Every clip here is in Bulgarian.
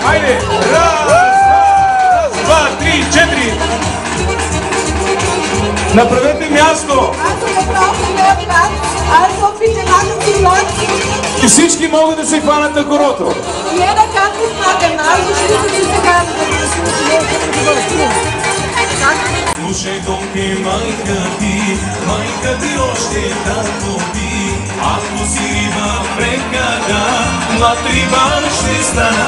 Хайде! Раз, два, три, четири! Направете място! И всички могат да се хванат на горото. Слушай, донке, майка ти още тако ти. Ако си риба в реката, млад рибар ще стана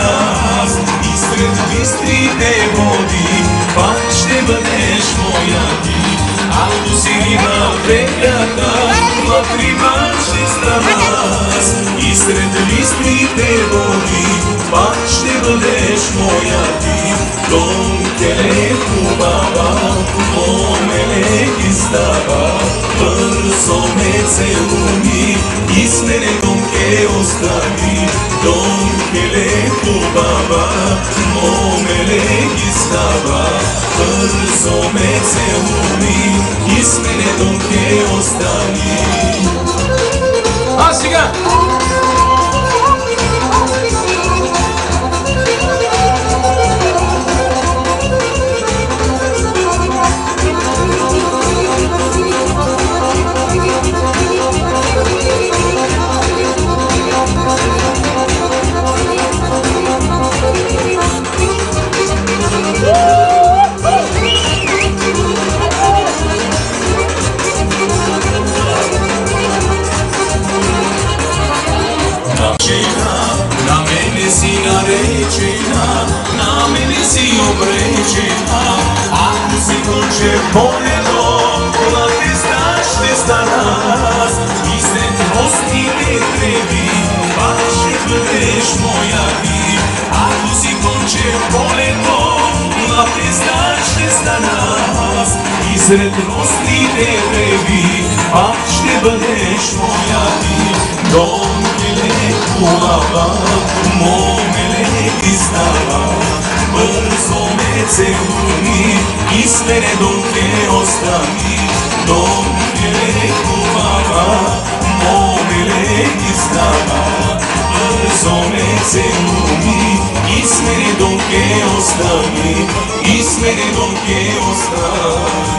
аз. И сред бистрите води, пак ще бъдеш моя ти. Ако си риба в реката, млад рибар ще стана аз. И сред бистрите води, пак ще бъдеш моя ти. Донке, хубава, момене ги става, бързо ме целуни и с мене донке остави. Донкеле хубава, момене ги става, бързо ме целуни и с мене донке остави. А сега! На мене си наречена, на мене си обречена. Ако си конче полето, на теста ще стана аз. И след ростите треви, пак ще бъдеш моя ти. Ако си конче полето, на теста ще стана аз. И сред ростите треви, пак ще бъдеш моя ти. Донкеле хубава, момене ги става, бързо ме целуни и с мене донке остави. Донкеле хубава, момене ги става, бързо ме целуни и с мене донке остави. И с мене донке остави.